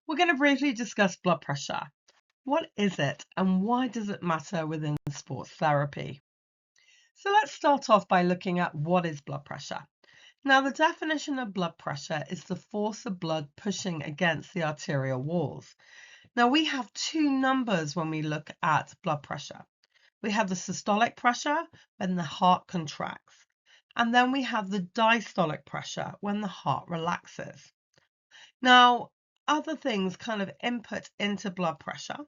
We're going to briefly discuss blood pressure. What is it and why does it matter within sports therapy? So let's start off by looking at what is blood pressure. Now, the definition of blood pressure is the force of blood pushing against the arterial walls. Now, we have two numbers when we look at blood pressure. We have the systolic pressure when the heart contracts, and then we have the diastolic pressure when the heart relaxes. Now, other things kind of input into blood pressure.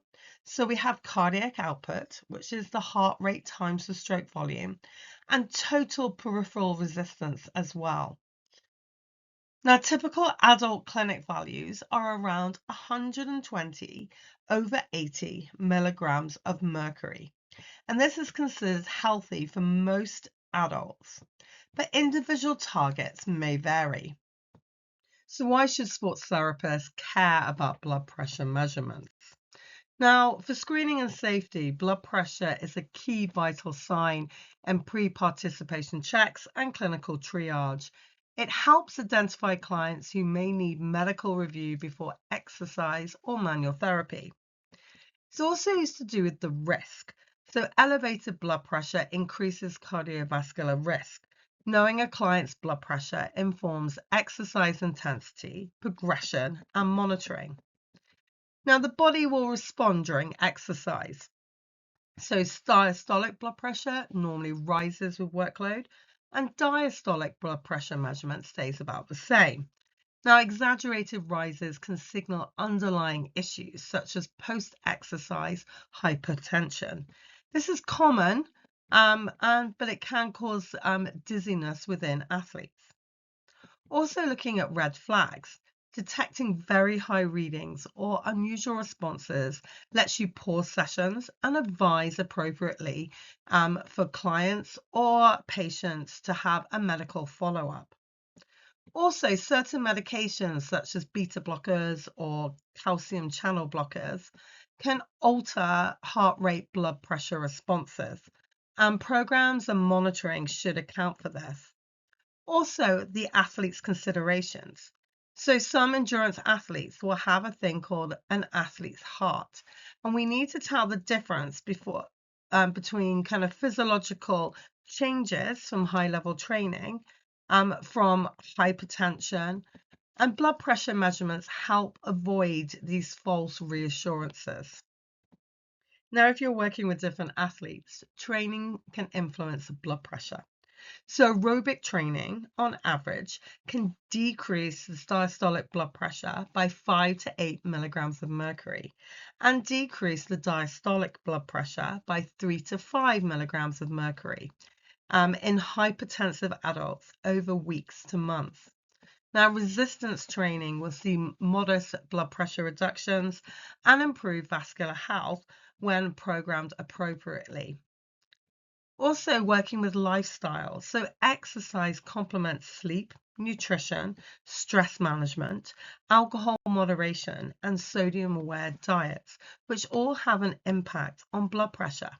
So we have cardiac output, which is the heart rate times the stroke volume, and total peripheral resistance as well. Now, typical adult clinic values are around 120 over 80 milligrams of mercury, and this is considered healthy for most adults, but individual targets may vary. So why should sports therapists care about blood pressure measurements? Now, for screening and safety, blood pressure is a key vital sign in pre-participation checks and clinical triage. It helps identify clients who may need medical review before exercise or manual therapy. It's also used to do with the risk. So elevated blood pressure increases cardiovascular risk. Knowing a client's blood pressure informs exercise intensity, progression, and monitoring. Now, the body will respond during exercise. So systolic blood pressure normally rises with workload, and diastolic blood pressure measurement stays about the same. Now, exaggerated rises can signal underlying issues such as post-exercise hypertension. This is common, but it can cause dizziness within athletes. Also looking at red flags, detecting very high readings or unusual responses lets you pause sessions and advise appropriately for clients or patients to have a medical follow-up. Also, certain medications such as beta blockers or calcium channel blockers can alter heart rate blood pressure responses, and programs and monitoring should account for this. Also, the athlete's considerations. So some endurance athletes will have a thing called an athlete's heart, and we need to tell the difference between kind of physiological changes from high-level training, from hypertension, and blood pressure measurements help avoid these false reassurances. Now, if you're working with different athletes, training can influence blood pressure. So aerobic training, on average, can decrease the diastolic blood pressure by 5 to 8 milligrams of mercury and decrease the diastolic blood pressure by 3 to 5 milligrams of mercury in hypertensive adults over weeks to months. Now, resistance training will see modest blood pressure reductions and improve vascular health when programmed appropriately. Also working with lifestyle. So exercise complements sleep, nutrition, stress management, alcohol moderation, and sodium-aware diets, which all have an impact on blood pressure.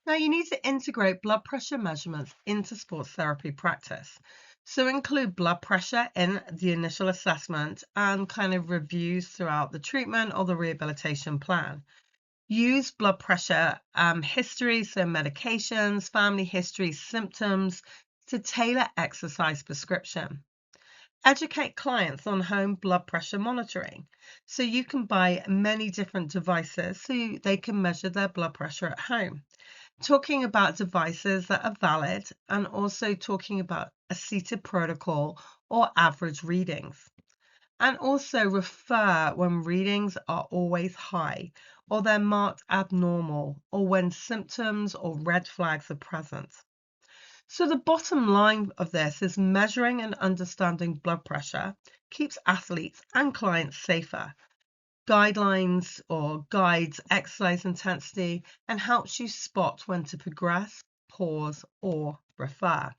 Now, you need to integrate blood pressure measurements into sports therapy practice. So include blood pressure in the initial assessment and kind of reviews throughout the treatment or the rehabilitation plan. Use blood pressure history, so medications, family history, symptoms to tailor exercise prescription. Educate clients on home blood pressure monitoring. So you can buy many different devices so they can measure their blood pressure at home. Talking about devices that are valid and also talking about a seated protocol or average readings. And also refer when readings are always high or they're marked abnormal or when symptoms or red flags are present. So the bottom line of this is measuring and understanding blood pressure keeps athletes and clients safer. Guidelines or guides exercise intensity and helps you spot when to progress, pause, or refer.